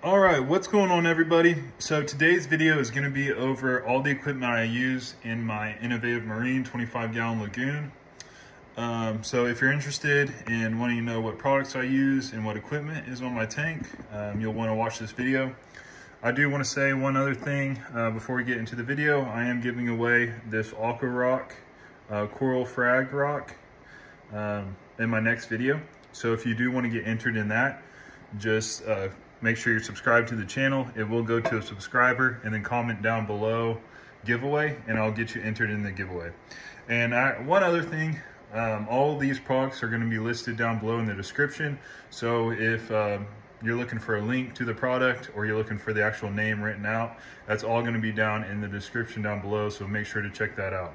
All right, what's going on, everybody? So today's video is going to be over all the equipment I use in my innovative marine 25-gallon lagoon. So if you're interested in wanting to know what products I use and what equipment is on my tank, you'll want to watch this video. I do want to say one other thing before we get into the video. I am giving away this Aqua Rock Coral Frag Rock in my next video. So if you do want to get entered in that, just make sure you're subscribed to the channel. It will go to a subscriber, and then comment down below giveaway, and I'll get you entered in the giveaway. And one other thing, all of these products are going to be listed down below in the description. So if you're looking for a link to the product, or you're looking for the actual name written out, that's all going to be down in the description down below, so make sure to check that out.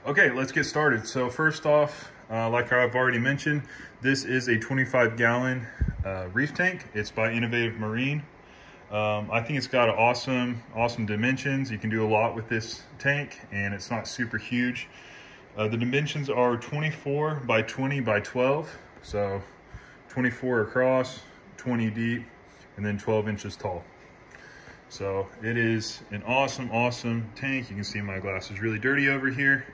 Okay, let's get started. So first off, like I've already mentioned, this is a 25-gallon reef tank. It's by Innovative Marine. I think it's got awesome dimensions. You can do a lot with this tank, and it's not super huge. The dimensions are 24 by 20 by 12. So 24 across, 20 deep, and then 12 inches tall. So it is an awesome tank. You can see my glass is really dirty over here.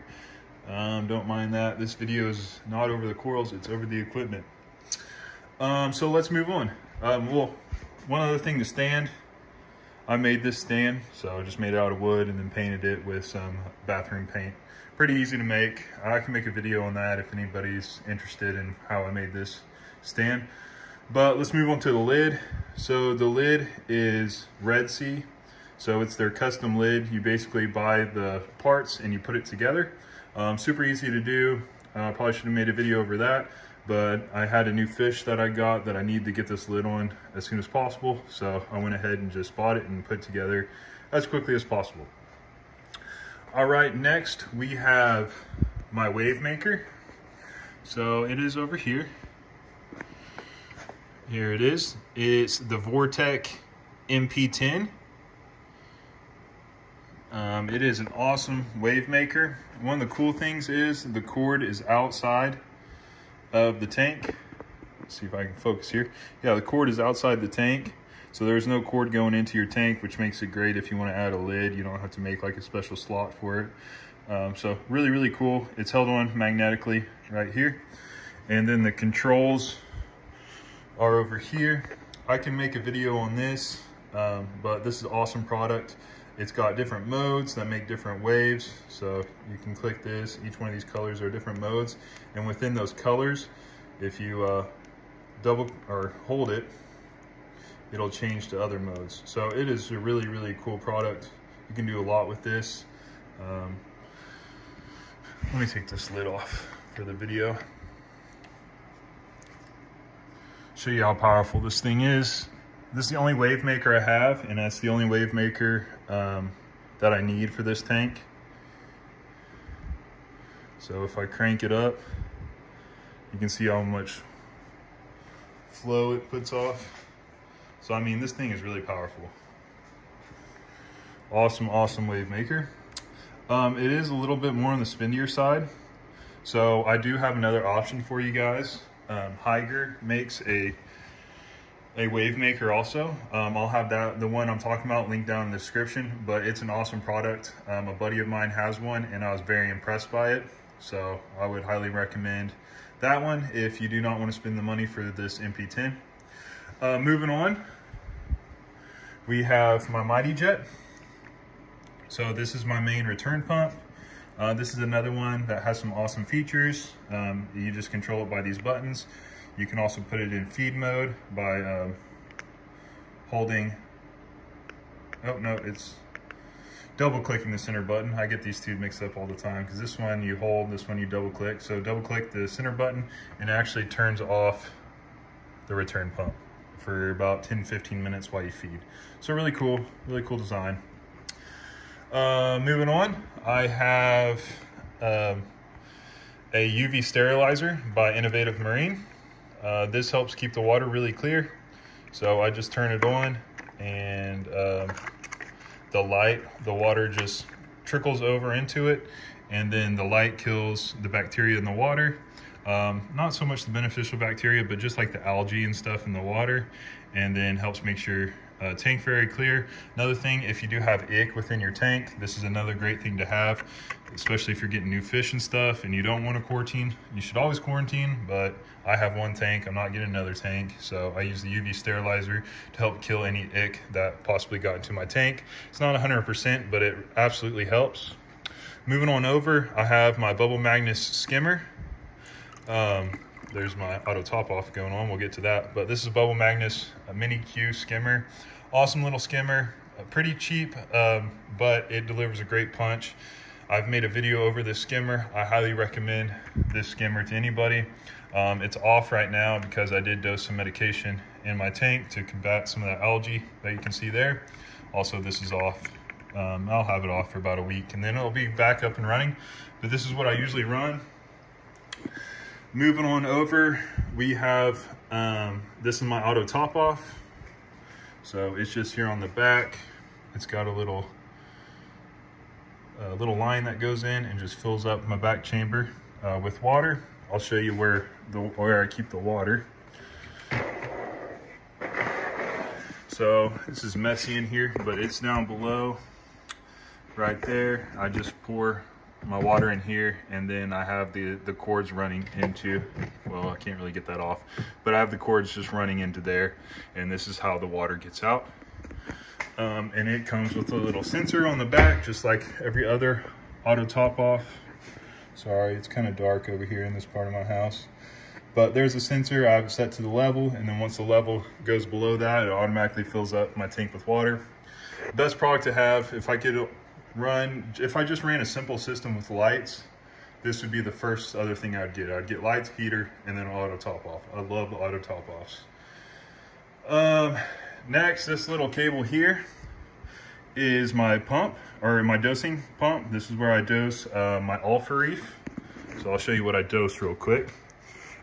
Don't mind that. This video is not over the corals, it's over the equipment. So let's move on. Well, one other thing, the stand. I made this stand, so I just made it out of wood and then painted it with some bathroom paint. Pretty easy to make. I can make a video on that if anybody's interested in how I made this stand. But let's move on to the lid. So the lid is Red Sea. So it's their custom lid. You basically buy the parts and you put it together. Super easy to do. Probably should have made a video over that, but I had a new fish that I got that I need to get this lid on as soon as possible. So I went ahead and just bought it and put it together as quickly as possible. All right, next we have my wave maker. So it is over here. Here it is. It's the Vortec MP10. It is an awesome wave maker. One of the cool things is the cord is outside of the tank. Let's see if I can focus here. Yeah, the cord is outside the tank, so there's no cord going into your tank, which makes it great if you want to add a lid. You don't have to make like a special slot for it. So really cool. It's held on magnetically right here, and then the controls are over here. I can make a video on this, but this is an awesome product. It's got different modes that make different waves. So you can click this. Each one of these colors are different modes. And within those colors, if you double or hold it, it'll change to other modes. So it is a really cool product. You can do a lot with this. Let me take this lid off for the video. Show you how powerful this thing is. This is the only wave maker I have, and that's the only wave maker that I need for this tank. So if I crank it up, you can see how much flow it puts off. So I mean, this thing is really powerful. Awesome wave maker. It is a little bit more on the spinnier side. So I do have another option for you guys. Higer makes a wave maker also. I'll have the one I'm talking about linked down in the description, but it's an awesome product. A buddy of mine has one, and I was very impressed by it. So I would highly recommend that one if you do not want to spend the money for this MP10. Moving on, we have my Mighty Jet. So this is my main return pump. This is another one that has some awesome features. You just control it by these buttons. You can also put it in feed mode by holding, it's double clicking the center button. I get these two mixed up all the time because this one you hold, this one you double click. So double click the center button and it actually turns off the return pump for about 10-15 minutes while you feed. So really cool design. Moving on, I have a UV sterilizer by Innovative Marine. This helps keep the water really clear. So I just turn it on, and the water just trickles over into it, and then the light kills the bacteria in the water. Not so much the beneficial bacteria, but just like the algae and stuff in the water, and then helps make your tank very clear. Another thing, if you do have ick within your tank, this is another great thing to have, especially if you're getting new fish and stuff and you don't want to quarantine. You should always quarantine, but I have one tank, I'm not getting another tank, so I use the UV sterilizer to help kill any ick that possibly got into my tank. It's not 100%, but it absolutely helps. Moving on over, I have my Bubble Magnus skimmer. There's my auto top off going on, we'll get to that, but this is Bubble Magnus, a mini Q skimmer. Awesome little skimmer, pretty cheap, but it delivers a great punch. I've made a video over this skimmer. I highly recommend this skimmer to anybody. It's off right now because I did dose some medication in my tank to combat some of that algae that you can see there. Also, this is off. I'll have it off for about a week and then it'll be back up and running, but this is what I usually run. Moving on over, we have, this is my auto top off. So it's just here on the back. It's got a little line that goes in and just fills up my back chamber with water. I'll show you where I keep the water. So this is messy in here, but it's down below right there. I just pour my water in here, and then I have the cords running into, well, I can't really get that off, but I have the cords just running into there, and this is how the water gets out. And it comes with a little sensor on the back, just like every other auto top off. Sorry, it's kind of dark over here in this part of my house, but there's a sensor I've set to the level, and then once the level goes below that, it automatically fills up my tank with water. Best product to have. If I just ran a simple system with lights, this would be the first other thing I'd get. I'd get lights, heater, and then auto top off. I love the auto top offs. Next, this little cable here is my pump, or my dosing pump. This is where I dose my Reef. So I'll show you what I dose real quick.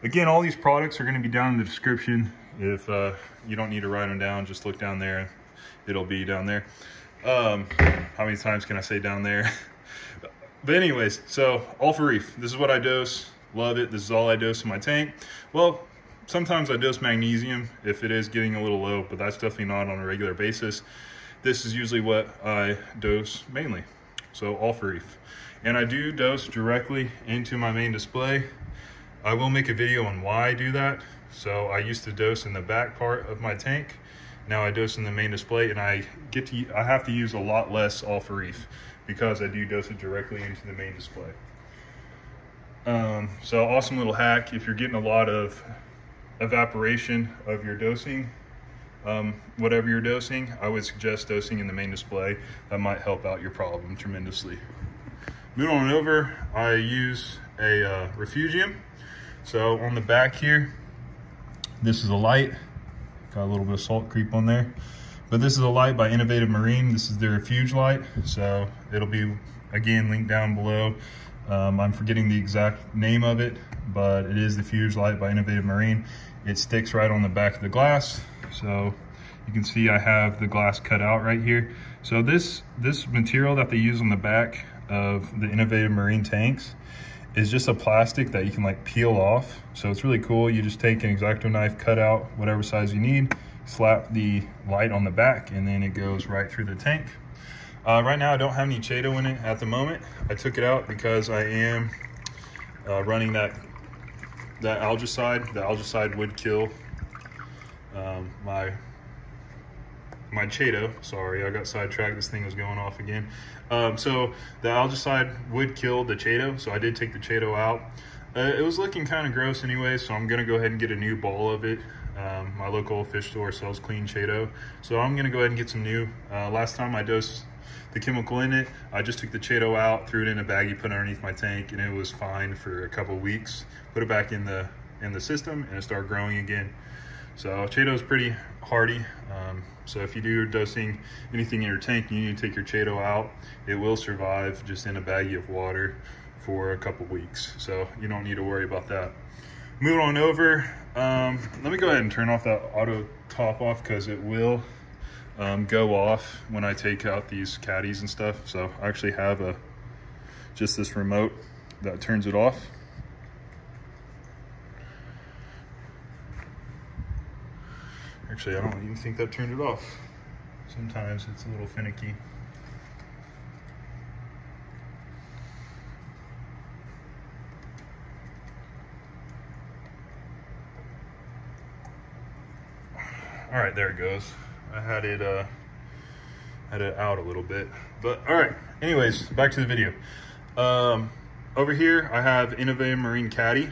Again, all these products are going to be down in the description. If you don't need to write them down, just look down there. It'll be down there. How many times can I say down there? But anyways, so Reef, this is what I dose. Love it. This is all I dose in my tank. Well, sometimes I dose magnesium if it is getting a little low, but that's definitely not on a regular basis. This is usually what I dose mainly. So Reef. And I do dose directly into my main display. I will make a video on why I do that. So I used to dose in the back part of my tank. Now I dose in the main display, and I have to use a lot less Reef because I do dose it directly into the main display. So awesome little hack. If you're getting a lot of evaporation of your dosing, whatever you're dosing, I would suggest dosing in the main display. That might help out your problem tremendously. Moving on over, I use a Refugium. So on the back here, this is a light. Got a little bit of salt creep on there. But this is a light by Innovative Marine. This is their Refuge Light. So it'll be, again, linked down below. I'm forgetting the exact name of it, but it is the Refuge Light by Innovative Marine. It sticks right on the back of the glass. So you can see I have the glass cut out right here. So this material that they use on the back of the Innovative Marine tanks is just a plastic that you can like peel off. So it's really cool. You just take an X-Acto knife, cut out whatever size you need, slap the light on the back, and then it goes right through the tank. Right now I don't have any Chaeto in it at the moment. I took it out because I am running that algicide. The algicide would kill my Chaeto. Sorry, I got sidetracked. This thing was going off again. So the algicide would kill the Chaeto, so I did take the Chaeto out. It was looking kind of gross anyway, so I'm gonna go ahead and get a new ball of it. My local fish store sells clean Chaeto, so I'm gonna go ahead and get some new. Last time I dosed the chemical in it, I just took the Chaeto out, threw it in a baggie, put it underneath my tank, and it was fine for a couple weeks. Put it back in the system, and it started growing again. So Chaeto is pretty hardy. So if you do dosing anything in your tank, you need to take your Chaeto out. It will survive just in a baggie of water for a couple weeks. So you don't need to worry about that. Moving on over, let me go ahead and turn off that auto top off because it will go off when I take out these caddies and stuff. So I actually have just this remote that turns it off. Actually, I don't even think that turned it off. Sometimes it's a little finicky. All right, there it goes. I had it out a little bit, but all right. Anyways, back to the video. Over here, I have Innovative Marine Caddy.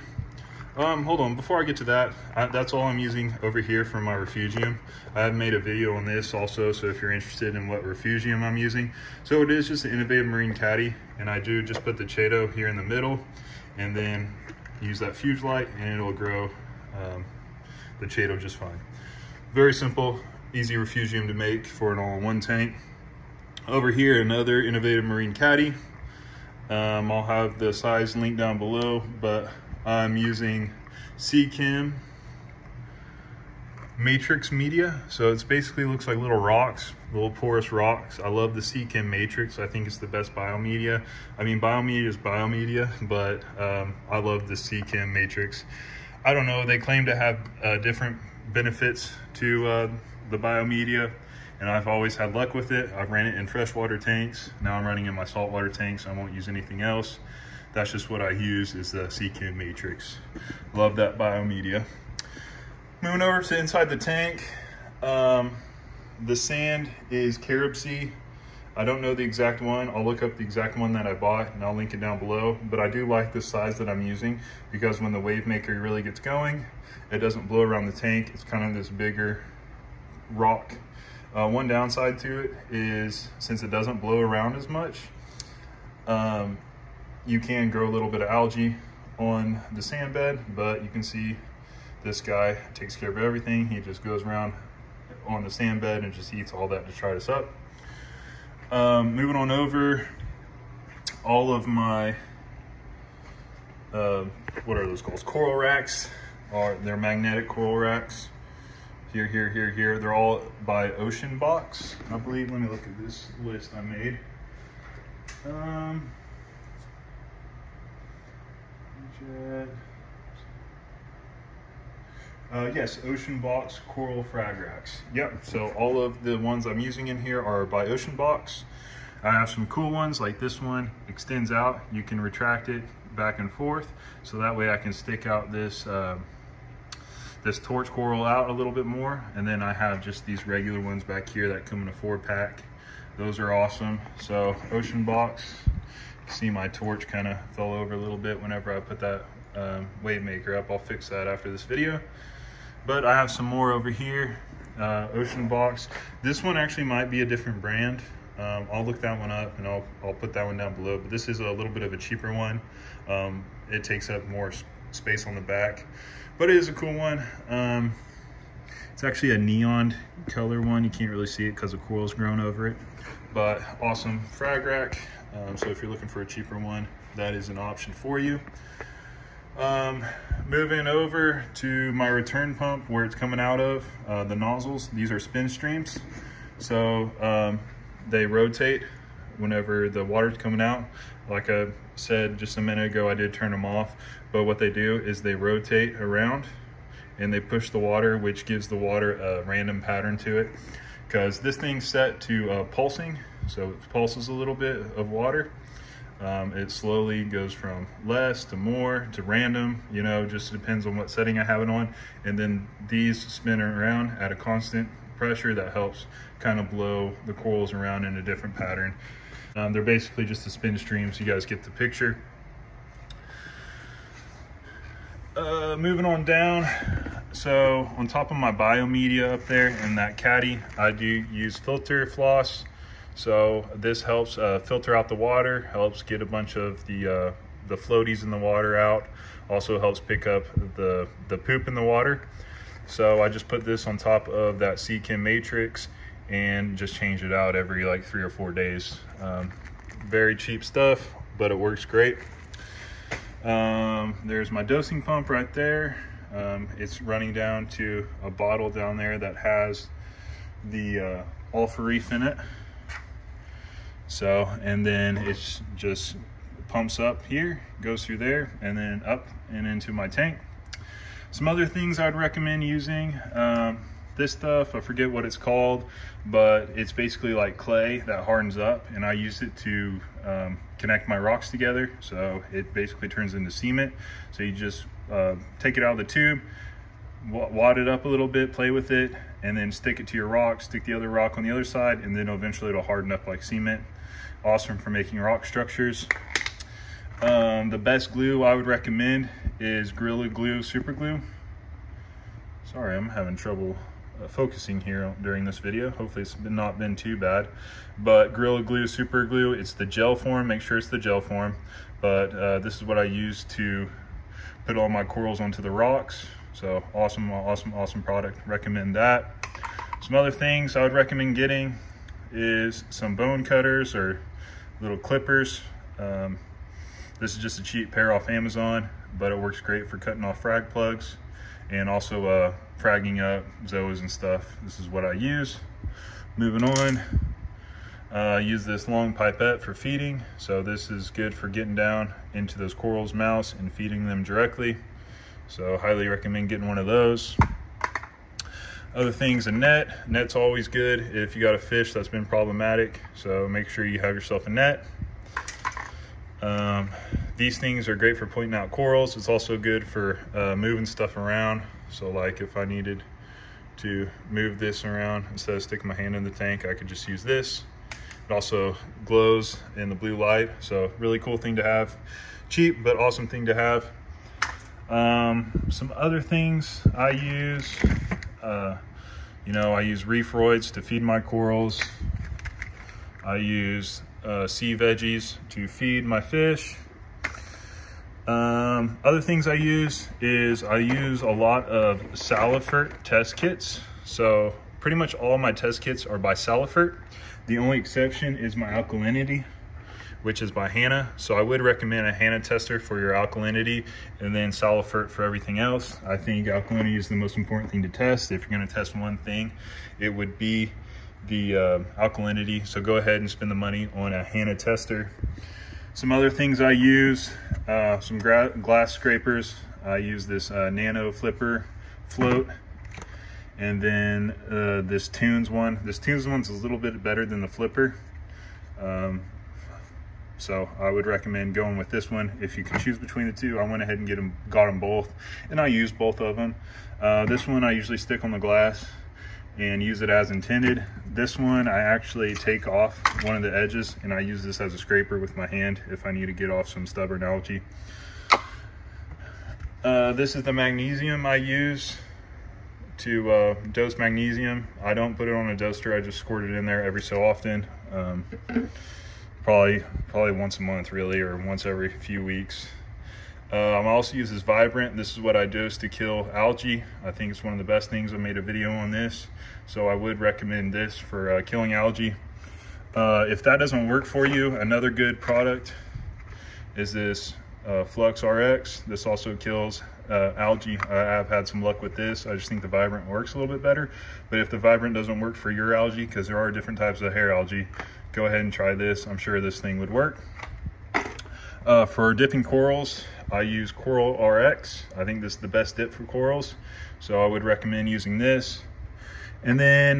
Hold on, before I get to that, that's all I'm using over here for my refugium. I have made a video on this also, so if you're interested in what refugium I'm using. So it is just the Innovative Marine Caddy, and I do just put the Chaeto here in the middle, and then use that Refuge Light, and it'll grow the Chaeto just fine. Very simple, easy refugium to make for an all-in-one tank. Over here, another Innovative Marine Caddy. I'll have the size linked down below, but I'm using Seachem Matrix Media. So it's basically looks like little rocks, little porous rocks. I love the Seachem Matrix. I think it's the best biomedia. I mean, biomedia is biomedia, but I love the Seachem Matrix. I don't know, they claim to have different benefits to the biomedia, and I've always had luck with it. I've ran it in freshwater tanks. Now I'm running in my saltwater tanks. I won't use anything else. That's just what I use, is the Seachem Matrix. Love that biomedia. Moving over to inside the tank. The sand is Carib Sea. I don't know the exact one. I'll look up the exact one that I bought and I'll link it down below. But I do like the size that I'm using, because when the wave maker really gets going, it doesn't blow around the tank. It's kind of this bigger rock. One downside to it is, since it doesn't blow around as much, you can grow a little bit of algae on the sand bed, but you can see this guy takes care of everything. He just goes around on the sand bed and just eats all that detritus up. Moving on over, all of my, what are those called? Coral racks. They're magnetic coral racks. Here, here, here, here. They're all by Ocean Box, I believe. Let me look at this list I made. Yes, Ocean Box Coral Frag Racks. Yep, so all of the ones I'm using in here are by Ocean Box. I have some cool ones, like this one extends out. You can retract it back and forth, so that way I can stick out this this torch coral out a little bit more. And then I have just these regular ones back here that come in a 4-pack. Those are awesome. So Ocean Box. See, my torch kind of fell over a little bit whenever I put that wave maker up. I'll fix that after this video. But I have some more over here. Ocean Box. This one actually might be a different brand. I'll look that one up and I'll put that one down below. But this is a little bit of a cheaper one. It takes up more space on the back, but it is a cool one. It's actually a neon color one. You can't really see it because the coral's grown over it, but awesome frag rack. So if you're looking for a cheaper one, that is an option for you. Moving over to my return pump, where it's coming out of, the nozzles. These are spin streams. So they rotate whenever the water's coming out. Like I said just a minute ago, I did turn them off, but what they do is they rotate around and they push the water, which gives the water a random pattern to it. Because this thing's set to pulsing, so it pulses a little bit of water. It slowly goes from less to more to random, you know, just depends on what setting I have it on. And then these spin around at a constant pressure that helps kind of blow the corals around in a different pattern. They're basically just the spin streams. You guys get the picture. Moving on down, so on top of my biomedia up there in that caddy, I do use filter floss. So this helps filter out the water, helps get a bunch of the floaties in the water out, also helps pick up the poop in the water. So I just put this on top of that Seachem Matrix and just change it out every like 3 or 4 days. Very cheap stuff, but it works great. There's my dosing pump right there. It's running down to a bottle down there that has the Alpha Reef in it. So, and then it's just pumps up here, goes through there, and then up and into my tank. Some other things I'd recommend using, this stuff, I forget what it's called, but it's basically like clay that hardens up, and I use it to connect my rocks together. So it basically turns into cement. So you just take it out of the tube, wad it up a little bit, play with it, and then stick it to your rock, stick the other rock on the other side, and then eventually it'll harden up like cement. Awesome for making rock structures. The best glue I would recommend is Gorilla Glue Super Glue. Sorry, I'm having trouble focusing here during this video. Hopefully it's not been too bad. But Gorilla Glue Super Glue, it's the gel form. Make sure it's the gel form. But this is what I use to put all my corals onto the rocks. So awesome, awesome, awesome product. Recommend that. Some other things I would recommend getting is some bone cutters or little clippers. This is just a cheap pair off Amazon, but it works great for cutting off frag plugs and also fragging up zoas and stuff. This is what I use. Moving on, I use this long pipette for feeding. So this is good for getting down into those corals' mouths and feeding them directly. So highly recommend getting one of those. Other things, a net. Net's always good if you got a fish that's been problematic. So make sure you have yourself a net. These things are great for pointing out corals. It's also good for moving stuff around. So like if I needed to move this around, instead of sticking my hand in the tank, I could just use this. It also glows in the blue light. So really cool thing to have. Cheap, but awesome thing to have. Some other things I use, I use Reef roids to feed my corals. I use sea veggies to feed my fish. Other things I use is I use a lot of Salifert test kits. So pretty much all my test kits are by Salifert. The only exception is my alkalinity, which is by Hanna. So I would recommend a Hanna tester for your alkalinity and then Salifert for everything else. I think alkalinity is the most important thing to test. If you're gonna test one thing, it would be the alkalinity. So go ahead and spend the money on a Hanna tester. Some other things I use, some glass scrapers. I use this Nano flipper float. And then this Tunes one. This Tunes one's a little bit better than the flipper. So I would recommend going with this one. If you can choose between the two, I went ahead and got them both, and I use both of them. This one I usually stick on the glass and use it as intended. This one I actually take off one of the edges, and I use this as a scraper with my hand if I need to get off some stubborn algae. This is the magnesium I use to dose magnesium. I don't put it on a doser, I just squirt it in there every so often. Probably once a month really, or once every few weeks. I also use this Vibrant. This is what I dose to kill algae. I think it's one of the best things. I made a video on this, so I would recommend this for killing algae. If that doesn't work for you, another good product is this Flux RX. This also kills algae. I've had some luck with this. I just think the Vibrant works a little bit better. But if the Vibrant doesn't work for your algae, because there are different types of hair algae, go ahead and try this. I'm sure this thing would work. For dipping corals, I use Coral RX. I think this is the best dip for corals, so I would recommend using this. And then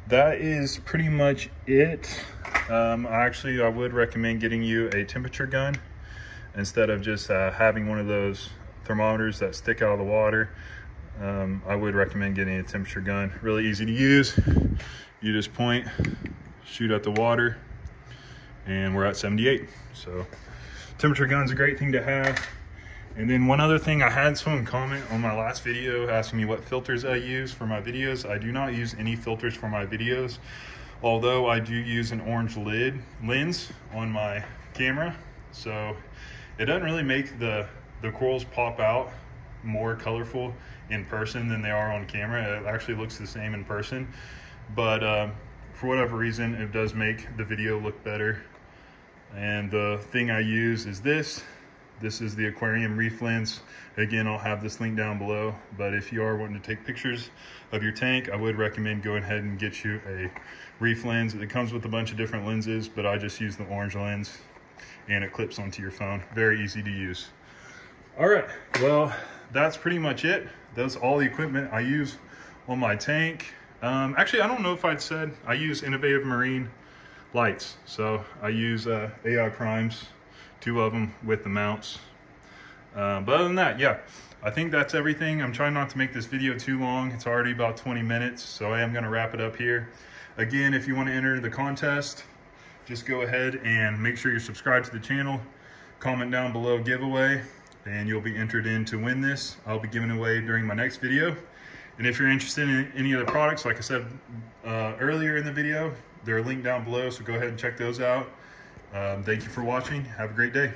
that is pretty much it. I would recommend getting you a temperature gun instead of just having one of those thermometers that stick out of the water. I would recommend getting a temperature gun. Really easy to use. You just point, shoot at the water, and we're at 78. So temperature gun's a great thing to have. And then one other thing, I had someone comment on my last video asking me what filters I use for my videos. I do not use any filters for my videos, although I do use an orange lens on my camera. So it doesn't really make the corals pop out more colorful in person than they are on camera. It actually looks the same in person, but for whatever reason, it does make the video look better. And the thing I use is this. This is the aquarium reef lens. Again, I'll have this link down below, but if you are wanting to take pictures of your tank, I would recommend going ahead and get you a reef lens. It comes with a bunch of different lenses, but I just use the orange lens, and it clips onto your phone. Very easy to use. All right, well, that's pretty much it. That's all the equipment I use on my tank. Actually, I don't know if I'd said I use Innovative Marine lights. So I use AI primes, 2 of them with the mounts. But other than that, yeah, I think that's everything. I'm trying not to make this video too long. It's already about 20 minutes, so I am gonna wrap it up here. Again, if you wanna enter the contest, just go ahead and make sure you're subscribed to the channel. Comment down below giveaway, and you'll be entered in to win this. I'll be giving away during my next video. And if you're interested in any of the products, like I said earlier in the video, they're linked down below, so go ahead and check those out. Thank you for watching. Have a great day.